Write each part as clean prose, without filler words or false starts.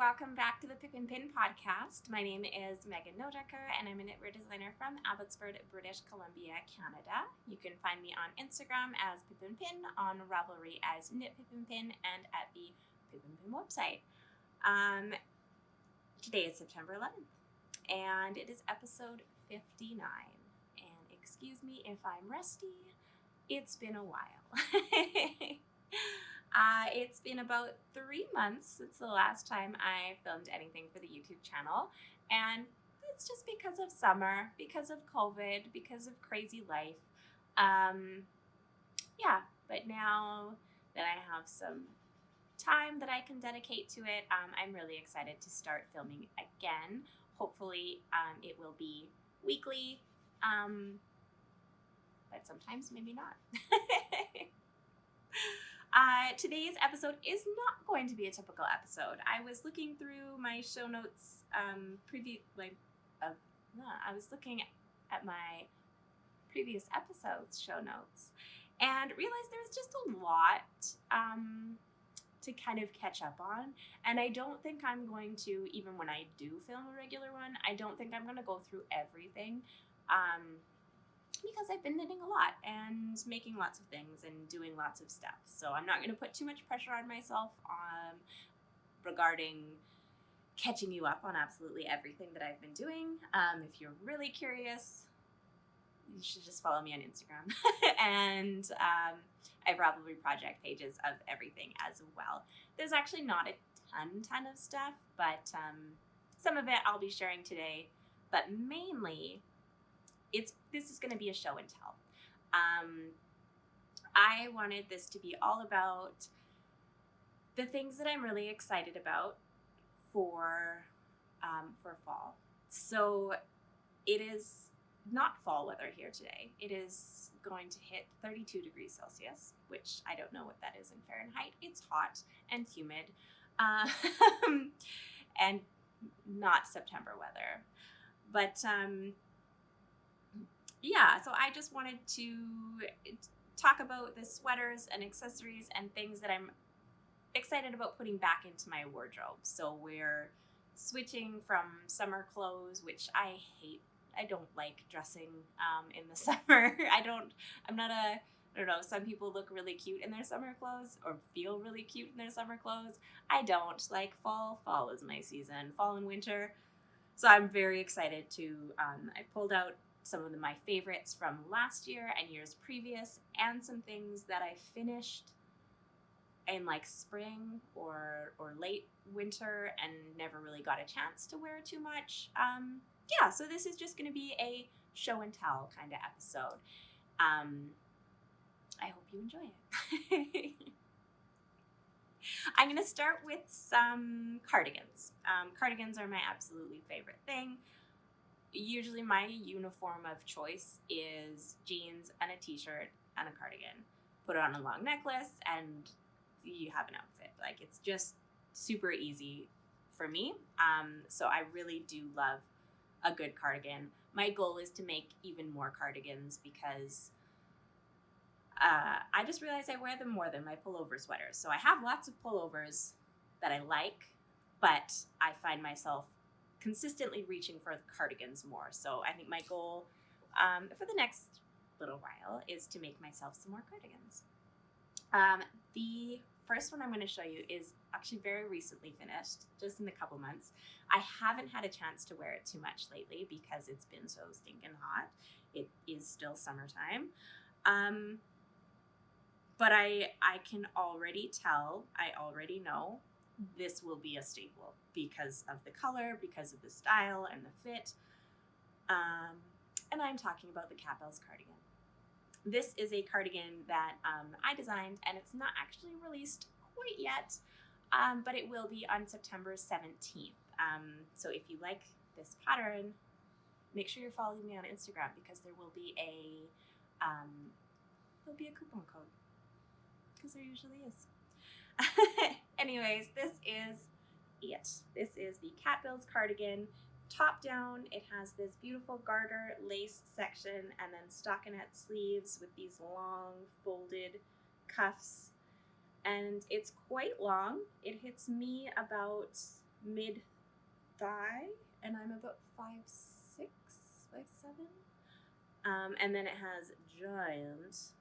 welcome back to the Pip and Pin Podcast. My name is Megan Nodecker, and I'm a knitwear designer from Abbotsford, British Columbia, Canada. You can find me on Instagram as Pip and Pin, on Ravelry as Knit Pip and Pin, and at the Pip and Pin website. Today is September 11th, and it is episode 59. And excuse me if I'm rusty, it's been a while. It's been about 3 months since the last time I filmed anything for the YouTube channel, and it's just because of summer, because of COVID, because of crazy life. But now that I have some time that I can dedicate to it, I'm really excited to start filming again. Hopefully, it will be weekly, but sometimes maybe not. Today's episode is not going to be a typical episode. I was looking through my show notes, I was looking at my previous episode's show notes and realized there was just a lot to kind of catch up on. And I don't think I'm going to, even when I do film a regular one, I don't think I'm going to go through everything. Because I've been knitting a lot and making lots of things and doing lots of stuff. So I'm not going to put too much pressure on myself regarding catching you up on absolutely everything that I've been doing. If you're really curious, you should just follow me on Instagram. And I have Ravelry project pages of everything as well. There's actually not a ton of stuff, but some of it I'll be sharing today. But mainly, this is going to be a show and tell. I wanted this to be all about the things that I'm really excited about for fall. So it is not fall weather here today. It is going to hit 32 degrees Celsius, which I don't know what that is in Fahrenheit. It's hot and humid, and not September weather. But so I just wanted to talk about the sweaters and accessories and things that I'm excited about putting back into my wardrobe. So we're switching from summer clothes, which I hate. I don't like dressing in the summer. I don't know, some people look really cute in their summer clothes or feel really cute in their summer clothes. I don't. Like fall is my season, fall and winter. So I'm very excited to, I pulled out some of my favorites from last year and years previous, and some things that I finished in like spring or late winter and never really got a chance to wear too much. So this is just going to be a show and tell kind of episode. I hope you enjoy it. I'm going to start with some cardigans. Cardigans are my absolutely favorite thing. Usually my uniform of choice is jeans and a t-shirt and a cardigan. Put on a long necklace and you have an outfit. Like, it's just super easy for me. So I really do love a good cardigan. My goal is to make even more cardigans because I just realized I wear them more than my pullover sweaters. So I have lots of pullovers that I like, but I find myself consistently reaching for cardigans more. So I think my goal for the next little while is to make myself some more cardigans. The first one I'm going to show you is actually very recently finished, just in a couple months. I haven't had a chance to wear it too much lately because it's been so stinking hot. It is still summertime. But I can already tell, I already know this will be a staple because of the color, because of the style and the fit. And I'm talking about the Catbells cardigan. This is a cardigan that I designed, and it's not actually released quite yet, but it will be on September 17th. So if you like this pattern, make sure you're following me on Instagram because there will be a coupon code, because there usually is. Anyways, this is it. This is the Catbells cardigan. Top down, it has this beautiful garter lace section and then stockinette sleeves with these long folded cuffs. And it's quite long. It hits me about mid-thigh, and I'm about 5'6", 5'7". And then it has giant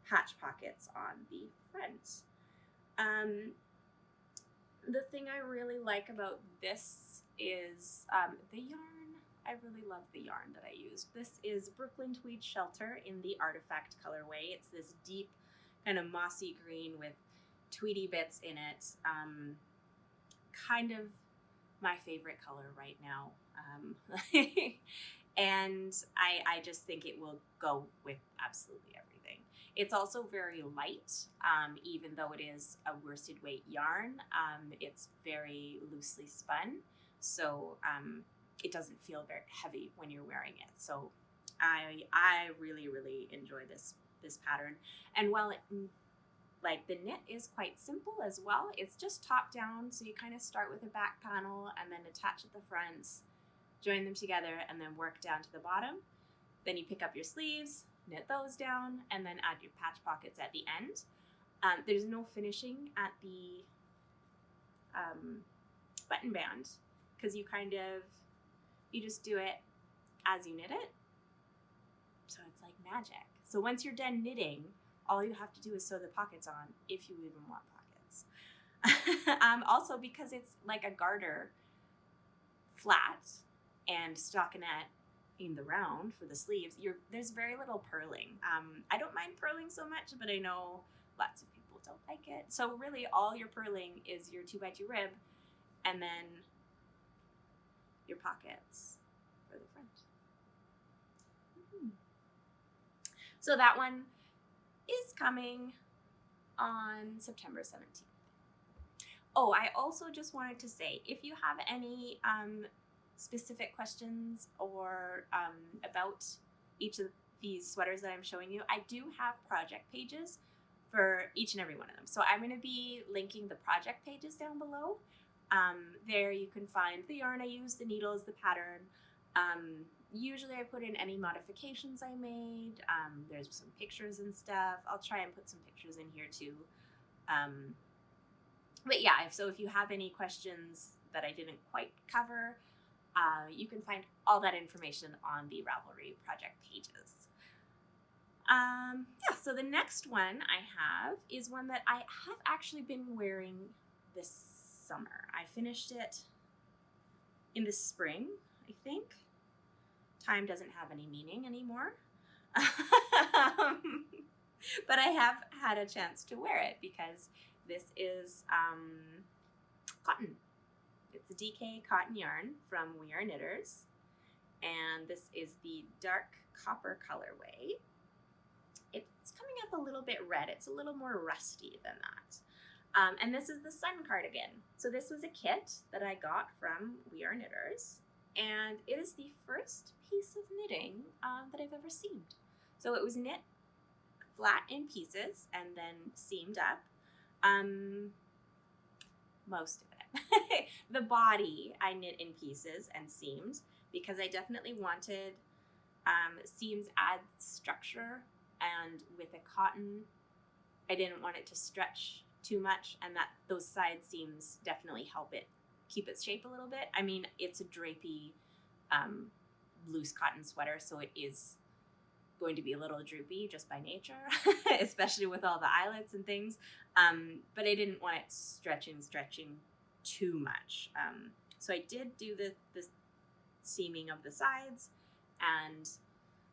patch pockets on the front. The thing I really like about this is the yarn. I really love the yarn that I used. This is Brooklyn Tweed Shelter in the Artifact colorway. It's this deep kind of mossy green with tweedy bits in it. Kind of my favorite color right now. And I just think it will go with absolutely everything. It's also very light, even though it is a worsted weight yarn. It's very loosely spun, so it doesn't feel very heavy when you're wearing it. So I really, really enjoy this pattern. And while like the knit is quite simple as well, it's just top down, so you kind of start with a back panel and then attach at the fronts, join them together, and then work down to the bottom. Then you pick up your sleeves, knit those down, and then add your patch pockets at the end. There's no finishing at the button band, because you just do it as you knit it. So it's like magic. So once you're done knitting, all you have to do is sew the pockets on, if you even want pockets. Also, because it's like a garter flat and stockinette in the round for the sleeves, there's very little purling. I don't mind purling so much, but I know lots of people don't like it. So really all your purling is your 2x2 rib and then your pockets for the front. So that one is coming on September 17th. Oh, I also just wanted to say, if you have any specific questions or about each of these sweaters that I'm showing you, I do have project pages for each and every one of them. So I'm going to be linking the project pages down below. There you can find the yarn I use, the needles, the pattern. Usually I put in any modifications I made. There's some pictures and stuff. I'll try and put some pictures in here too. But yeah, so if you have any questions that I didn't quite cover, you can find all that information on the Ravelry project pages. Yeah, so the next one I have is one that I have actually been wearing this summer. I finished it in the spring, I think. Time doesn't have any meaning anymore. But I have had a chance to wear it because this is cotton. It's a DK cotton yarn from We Are Knitters. And this is the dark copper colorway. It's coming up a little bit red. It's a little more rusty than that. And this is the sun cardigan. So this was a kit that I got from We Are Knitters. And it is the first piece of knitting that I've ever seamed. So it was knit flat in pieces and then seamed up. Most of it. The body I knit in pieces and seamed because I definitely wanted seams add structure, and with a cotton I didn't want it to stretch too much, and that those side seams definitely help it keep its shape a little bit. I mean, it's a drapey loose cotton sweater, so it is going to be a little droopy just by nature, especially with all the eyelets and things. But I didn't want it stretching too much. So I did do the seaming of the sides, and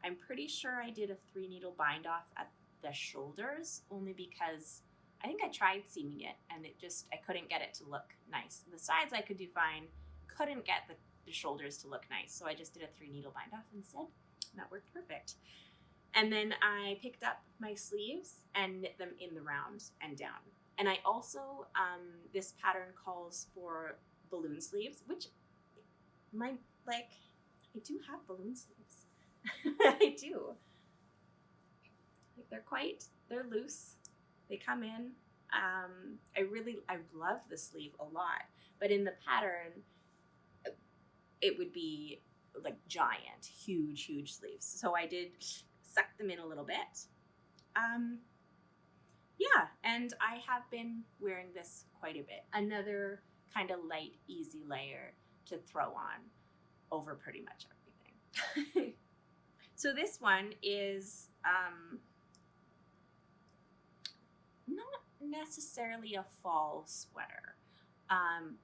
I'm pretty sure I did a 3-needle bind off at the shoulders, only because I think I tried seaming it and I couldn't get it to look nice. The sides I could do fine, couldn't get the shoulders to look nice. So I just did a 3-needle bind off instead, and that worked perfect. And then I picked up my sleeves and knit them in the round and down. And I also, this pattern calls for balloon sleeves, which I do have balloon sleeves. I do. They're loose. They come in. I love the sleeve a lot, but in the pattern, it would be like giant, huge sleeves. So I did suck them in a little bit. Yeah, and I have been wearing this quite a bit. Another kind of light, easy layer to throw on over pretty much everything. So this one is not necessarily a fall sweater,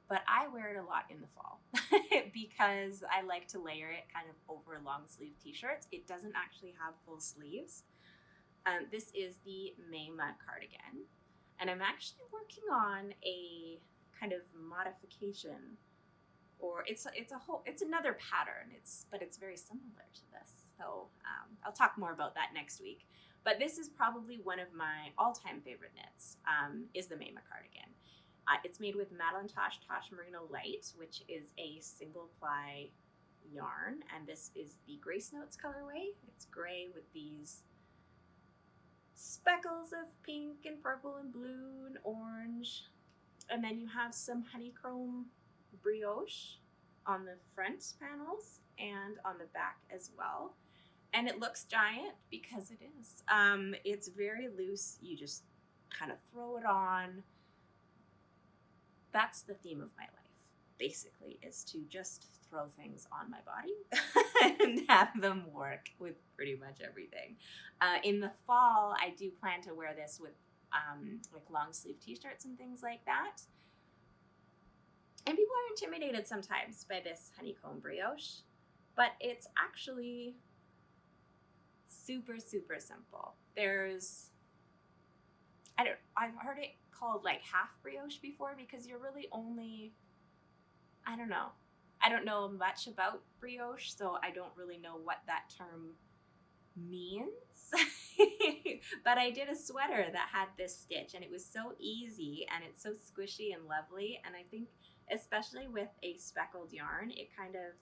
but I wear it a lot in the fall because I like to layer it kind of over long sleeve t-shirts. It doesn't actually have full sleeves. This is the Bill Cardigan, and I'm actually working on a kind of modification, or it's another pattern. But it's very similar to this. So I'll talk more about that next week. But this is probably one of my all-time favorite knits, is the Bill Cardigan. It's made with Madeline Tosh Merino Light, which is a single ply yarn, and this is the Grace Notes colorway. It's gray with these speckles of pink and purple and blue and orange, and then you have some honeycomb brioche on the front panels and on the back as well. And it looks giant because it is. It's very loose. You just kind of throw it on. That's the theme of my life, basically, is to just throw things on my body and have them work with pretty much everything. In the fall, I do plan to wear this with like long sleeve t-shirts and things like that. And people are intimidated sometimes by this honeycomb brioche, but it's actually super, super simple. I've heard it called like half brioche before because you're really only, I don't know much about brioche, so I don't really know what that term means. But I did a sweater that had this stitch, and it was so easy, and it's so squishy and lovely, and I think especially with a speckled yarn, it kind of,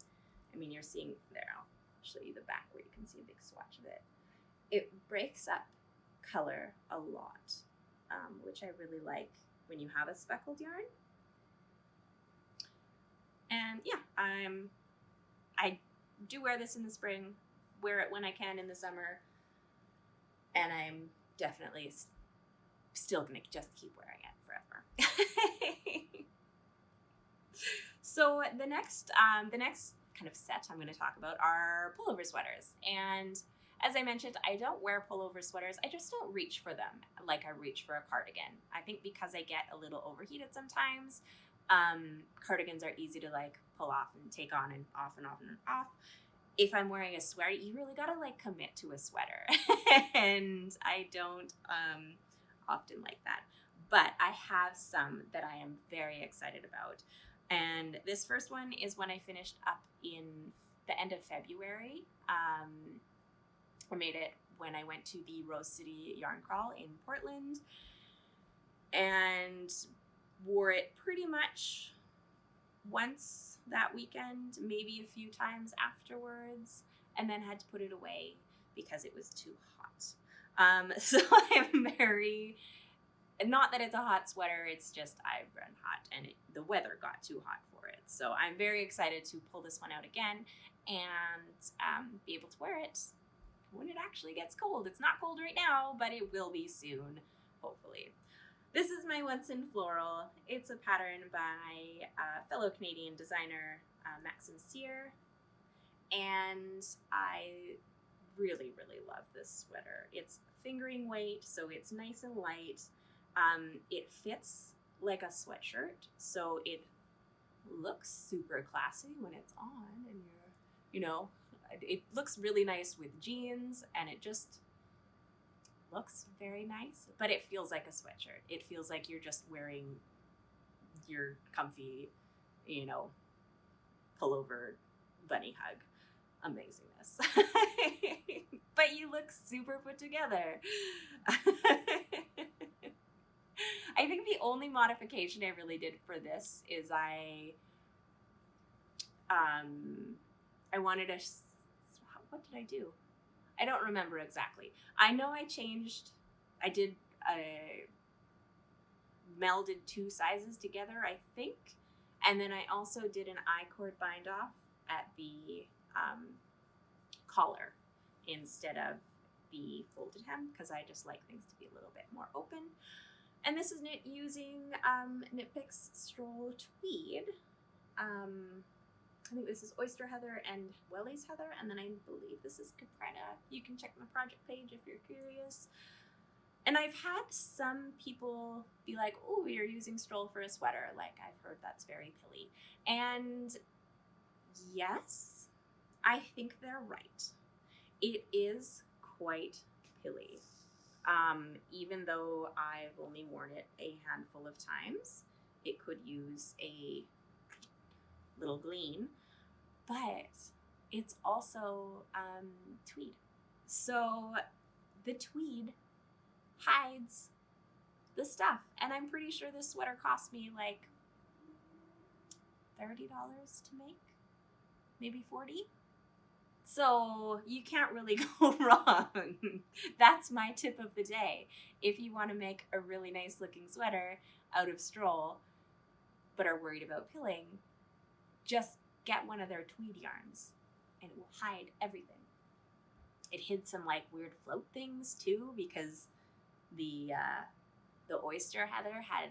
you're seeing there, I'll show you the back where you can see a big swatch of it. It breaks up color a lot, which I really like when you have a speckled yarn. And yeah, I do wear this in the spring, wear it when I can in the summer, and I'm definitely still gonna just keep wearing it forever. So the next kind of set I'm going to talk about are pullover sweaters. And as I mentioned, I don't wear pullover sweaters. I just don't reach for them like I reach for a cardigan. I think because I get a little overheated sometimes, cardigans are easy to like pull off and take on and off and off and off. If I'm wearing a sweater, you really got to like commit to a sweater. And I don't often like that. But I have some that I am very excited about. And this first one is one I finished up in the end of February. I made it when I went to the Rose City Yarn Crawl in Portland and wore it pretty much once that weekend, maybe a few times afterwards, and then had to put it away because it was too hot. So I'm very... Not that it's a hot sweater, it's just I run hot and the weather got too hot for it. So I'm very excited to pull this one out again and be able to wear it when it actually gets cold. It's not cold right now, but it will be soon, hopefully. This is my Once in Floral. It's a pattern by fellow Canadian designer Maxim Cyr, and I really, really love this sweater. It's fingering weight, so it's nice and light. It fits like a sweatshirt, so it looks super classy when it's on, and it looks really nice with jeans, and it just looks very nice, but it feels like a sweatshirt. It feels like you're just wearing your comfy, pullover bunny hug amazingness. But you look super put together. I think the only modification I really did for this is I wanted to, what did I do? I don't remember exactly. I know I melded two sizes together, I think. And then I also did an I-cord bind off at the collar instead of the folded hem, because I just like things to be a little bit more open. And this is knit using Knit Picks Stroll Tweed. I think this is Oyster Heather and Welly's Heather, and then I believe this is Capretta. You can check my project page if you're curious. And I've had some people be like, oh, you're using Stroll for a sweater. Like, I've heard that's very pilly. And yes, I think they're right. It is quite pilly. Even though I've only worn it a handful of times, it could use a little glean, but it's also tweed. So the tweed hides the stuff, and I'm pretty sure this sweater cost me like $30 to make, maybe $40. So you can't really go wrong. That's my tip of the day. If you want to make a really nice looking sweater out of Stroll, but are worried about pilling, just get one of their tweed yarns and it will hide everything. It hid some like weird float things too, because the Oyster Heather had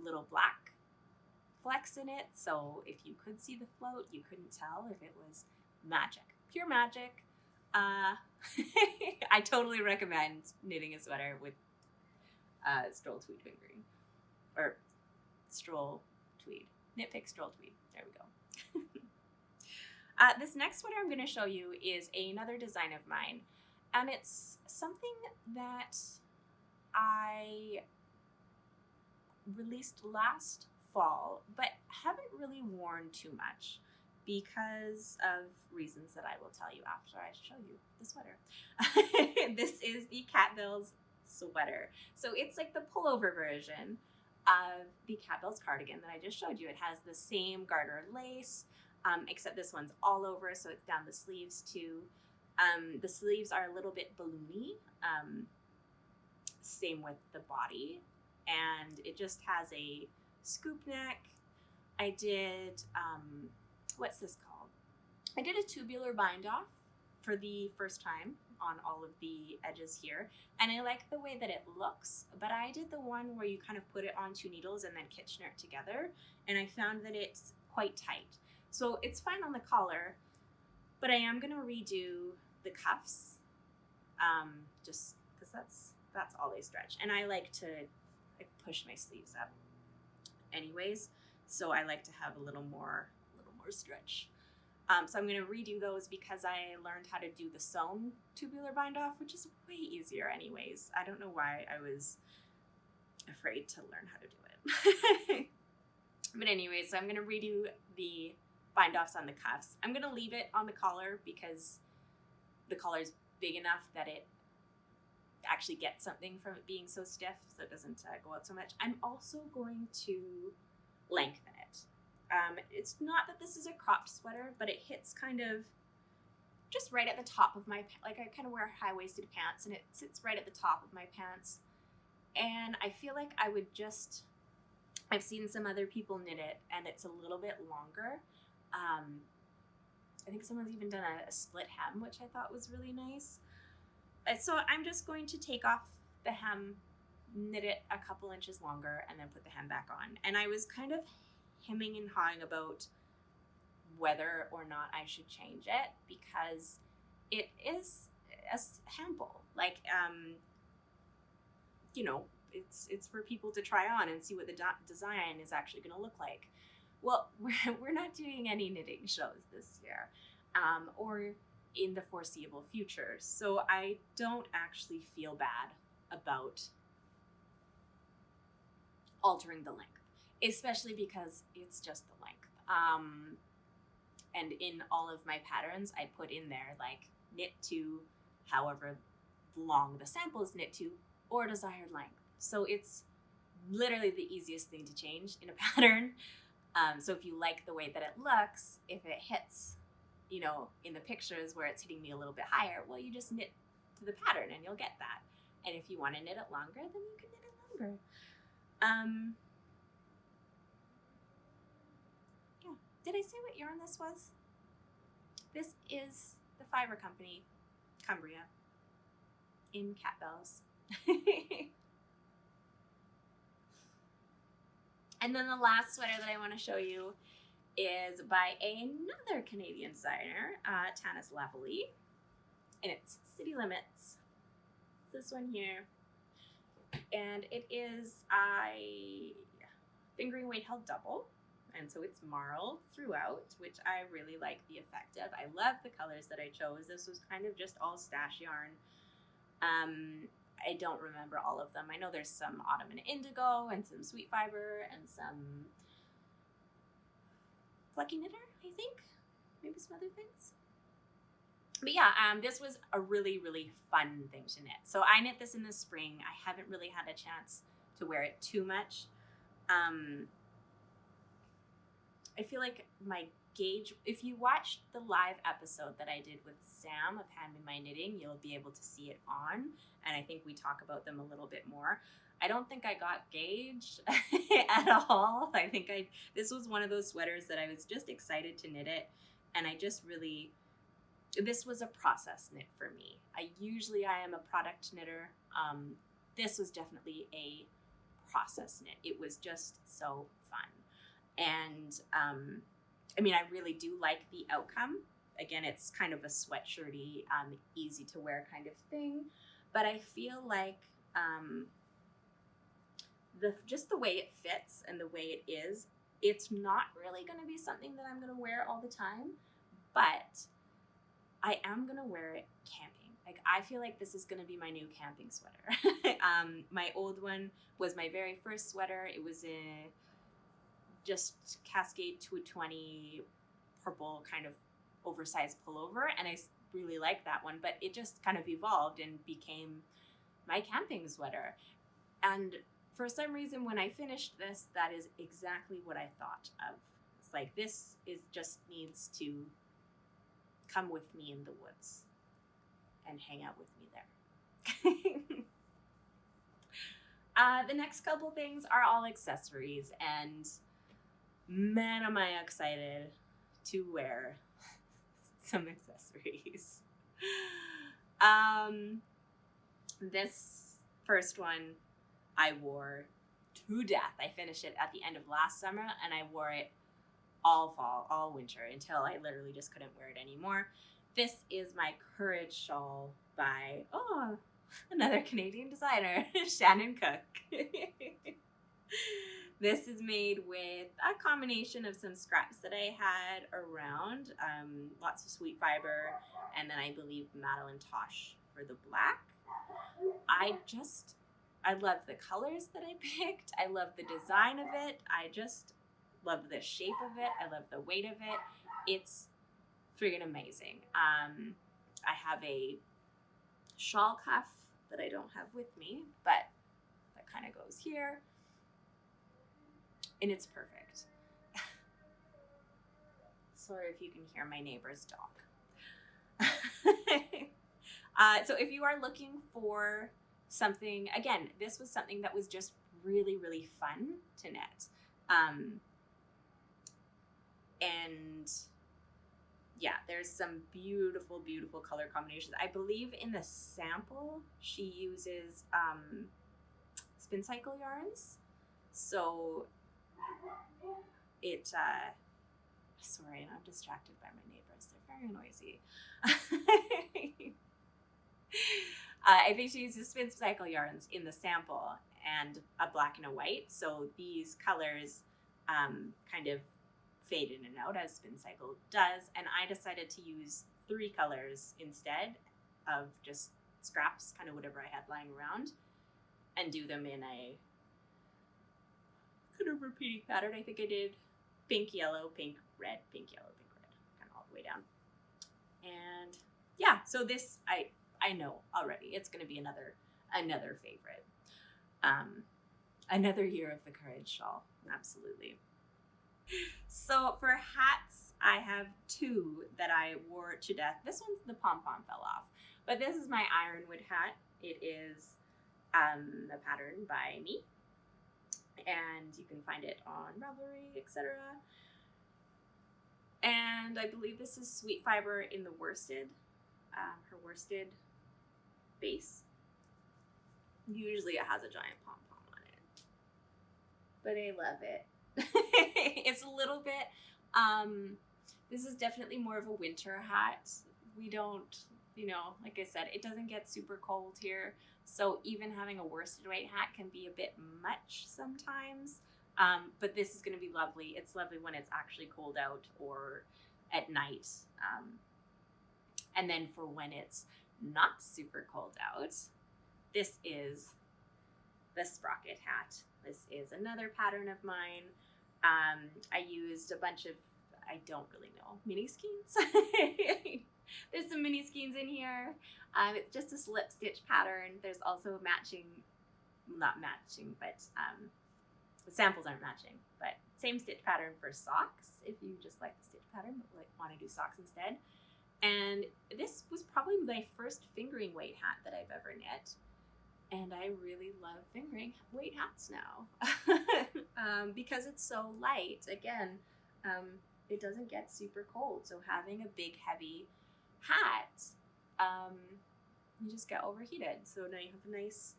little black flecks in it. So if you could see the float, you couldn't tell if it was magic, pure magic. I totally recommend knitting a sweater with Stroll Tweed fingering, or Stroll Tweed, Knit Pick Stroll Tweed. There we go. This next sweater I'm going to show you is another design of mine, and it's something that I released last fall, but haven't really worn too much because of reasons that I will tell you after I show you the sweater. This is the Cat Bells sweater. So it's like the pullover version of the Cat Bells cardigan that I just showed you. It has the same garter lace, except this one's all over, so it's down the sleeves too. The sleeves are a little bit balloony, same with the body, and it just has a scoop neck. I did, what's this called? I did a tubular bind off for the first time on all of the edges here, and I like the way that it looks, but I did the one where you kind of put it on 2 needles and then Kitchener it together, and I found that it's quite tight. So it's fine on the collar, but I am going to redo the cuffs, just because that's all they stretch, and I like to push my sleeves up anyways, so I like to have a little more stretch. So I'm going to redo those because I learned how to do the sewn tubular bind off, which is way easier anyways. I don't know why I was afraid to learn how to do it. But anyway, so I'm going to redo the bind offs on the cuffs. I'm going to leave it on the collar because the collar is big enough that it actually gets something from it being so stiff, so it doesn't go out so much. I'm also going to lengthen it. It's not that this is a cropped sweater, but it hits kind of just right at the top of my, like I kind of wear high-waisted pants, and it sits right at the top of my pants. And I feel like I would just, I've seen some other people knit it, and it's a little bit longer. I think someone's even done a split hem, which I thought was really nice. So I'm just going to take off the hem, knit it a couple inches longer, and then put the hem back on. And I was kind of hemming and hawing about whether or not I should change it, because it is a sample. Like, you know, it's for people to try on and see what the design is actually going to look like. Well, we're not doing any knitting shows this year, or in the foreseeable future, so I don't actually feel bad about altering the length, especially because it's just the length. And in all of my patterns, I put in there like knit to however long the sample is knit to, or desired length. So it's literally the easiest thing to change in a pattern. So if you like the way that it looks, if it hits, you know, in the pictures where it's hitting me a little bit higher, well, you just knit to the pattern and you'll get that. And if you want to knit it longer, then you can knit it longer. Yeah. Did I say what yarn this was? This is the Fiber Company, Cumbria, in Cat Bells. And then the last sweater that I want to show you is by another Canadian designer, Tanis Lavalley, and it's City Limits. This one here, and it is a fingering weight held double, and so it's marled throughout, which I really like the effect of. I love the colors that I chose. This was kind of just all stash yarn. I don't remember all of them. I know there's some autumn and indigo and some sweet fiber and some flecky knitter, I think. Maybe some other things. But yeah, this was a really, really fun thing to knit. So I knit this in the spring. I haven't really had a chance to wear it too much. I feel like my gauge, if you watched the live episode that I did with Sam of Hand in My Knitting, you'll be able to see it on, and I think we talk about them a little bit more. I don't think I got gauged at all. I think this was one of those sweaters that I was just excited to knit it, and I just really, this was a process knit for me. I am a product knitter. This was definitely a process knit. It was just so fun. And I mean, I really do like the outcome. Again, it's kind of a sweatshirty, easy to wear kind of thing. But I feel like just the way it fits and the way it is, it's not really going to be something that I'm going to wear all the time. But I am going to wear it camping. Like, I feel like this is going to be my new camping sweater. My old one was my very first sweater. It was a just Cascade 220 purple kind of oversized pullover, and I really liked that one, but it just kind of evolved and became my camping sweater. And for some reason, when I finished this, that is exactly what I thought of. It's like, this just needs to come with me in the woods and hang out with me there. The next couple things are all accessories, and man, am I excited to wear some accessories. This first one I wore to death. I finished it at the end of last summer, and I wore it all fall, all winter, until I literally just couldn't wear it anymore. This is my Courage shawl by, another Canadian designer, Shannon Cook. This is made with a combination of some scraps that I had around, lots of sweet fiber, and then I believe Madeline Tosh for the black. I love the colors that I picked. I love the design of it. I just love the shape of it. I love the weight of it. It's friggin' amazing. I have a shawl cuff that I don't have with me, but that kind of goes here. And it's perfect. Sorry if you can hear my neighbor's dog. So if you are looking for something, again, this was something that was just really, really fun to knit. And yeah, there's some beautiful, beautiful color combinations. I believe in the sample, she uses spin cycle yarns. So sorry, I'm distracted by my neighbors. They're very noisy. I think she uses spin cycle yarns in the sample and a black and a white. So these colors kind of fade in and out as spin cycle does. And I decided to use 3 colors instead of just scraps, kind of whatever I had lying around, and do them in a kind of repeating pattern. I think I did pink, yellow, pink, red, pink, yellow, pink, red, kind of all the way down. And yeah, so this, I know already it's going to be another favorite. Another year of the Courage shawl, absolutely. So for hats, I have 2 that I wore to death. This one's the pom-pom fell off, but this is my ironwood hat. It is a pattern by me, and you can find it on Ravelry, etc. And I believe this is sweet fiber in the worsted, her worsted base. Usually it has a giant pom-pom on it, but I love it. It's a little bit, this is definitely more of a winter hat. We don't, like I said, it doesn't get super cold here. So even having a worsted weight hat can be a bit much sometimes. But this is going to be lovely. It's lovely when it's actually cold out or at night. And then for when it's not super cold out, this is the Sprocket Hat. This is another pattern of mine. I used a bunch of, I don't really know, mini skeins. There's some mini skeins in here. It's just a slip stitch pattern. There's also not matching, but the samples aren't matching, but same stitch pattern for socks if you just like the stitch pattern but want to do socks instead. And this was probably my first fingering weight hat that I've ever knit. And I really love fingering weight hats now because it's so light. Again, it doesn't get super cold. So having a big, heavy hat, you just get overheated. So now you have a nice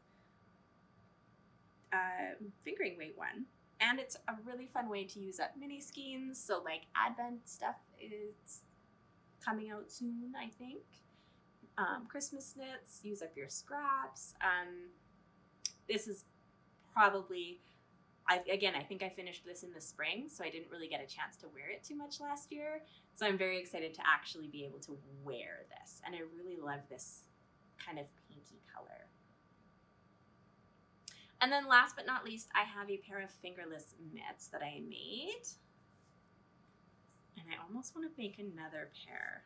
fingering weight one. And it's a really fun way to use up mini skeins. So like Advent stuff is coming out soon, I think. Christmas knits, use up your scraps. This is probably, I think I finished this in the spring, so I didn't really get a chance to wear it too much last year. So I'm very excited to actually be able to wear this. And I really love this kind of pinky color. And then last but not least, I have a pair of fingerless mitts that I made. And I almost want to make another pair,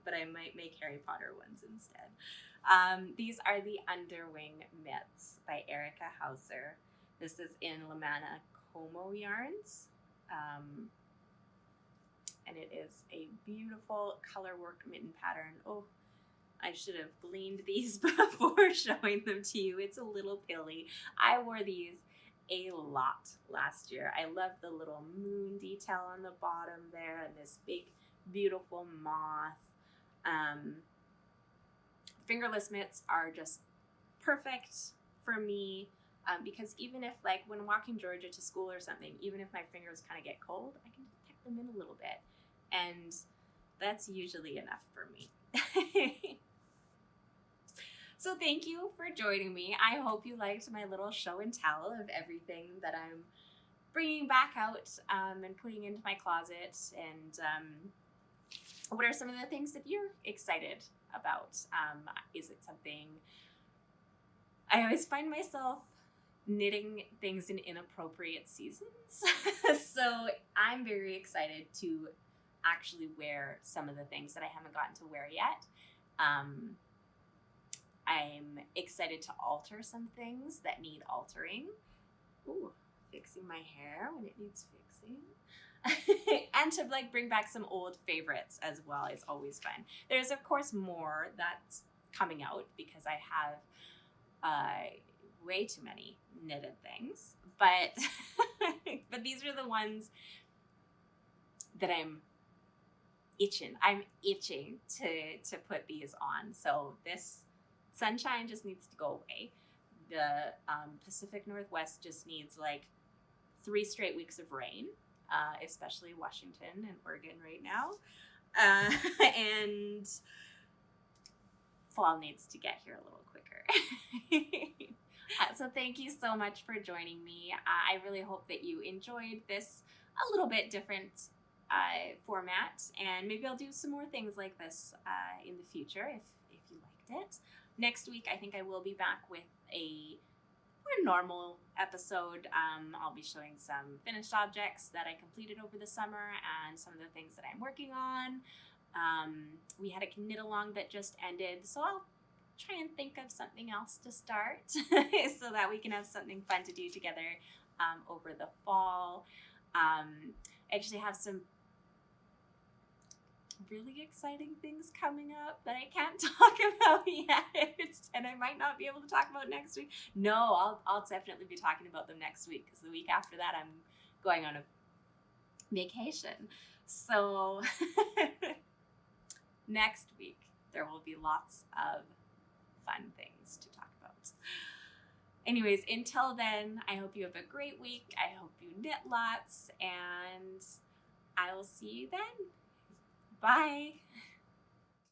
but I might make Harry Potter ones instead. These are the Underwing Mitts by Erica Hauser. This is in Lamanna Como yarns. And it is a beautiful color work mitten pattern. Oh, I should have gleaned these before showing them to you. It's a little pilly. I wore these a lot last year. I love the little moon detail on the bottom there and this big, beautiful moth. Fingerless mitts are just perfect for me because even if, like, when walking Georgia to school or something, even if my fingers kind of get cold, I can just tuck them in a little bit. And that's usually enough for me. So thank you for joining me. I hope you liked my little show and tell of everything that I'm bringing back out and putting into my closet. And what are some of the things that you're excited about? Is it something... I always find myself knitting things in inappropriate seasons. So I'm very excited to actually wear some of the things that I haven't gotten to wear yet. I'm excited to alter some things that need altering. Ooh, fixing my hair when it needs fixing. And to bring back some old favorites as well is always fun. There's of course more that's coming out because I have way too many knitted things, but but these are the ones that I'm itching to put these on. So this sunshine just needs to go away. The Pacific Northwest just needs 3 straight weeks of rain, especially Washington and Oregon right now. And fall needs to get here a little quicker. So thank you so much for joining me. I really hope that you enjoyed this a little bit different format, and maybe I'll do some more things like this in the future if you liked it. Next week, I think I will be back with a more normal episode. I'll be showing some finished objects that I completed over the summer and some of the things that I'm working on. We had a knit along that just ended, so I'll try and think of something else to start so that we can have something fun to do together over the fall. I actually have some really exciting things coming up that I can't talk about yet, and I might not be able to talk about next week. No, I'll definitely be talking about them next week, because the week after that I'm going on a vacation. So next week there will be lots of fun things to talk about. anyways, until then, I hope you have a great week. I hope you knit lots, and I will see you then. Bye.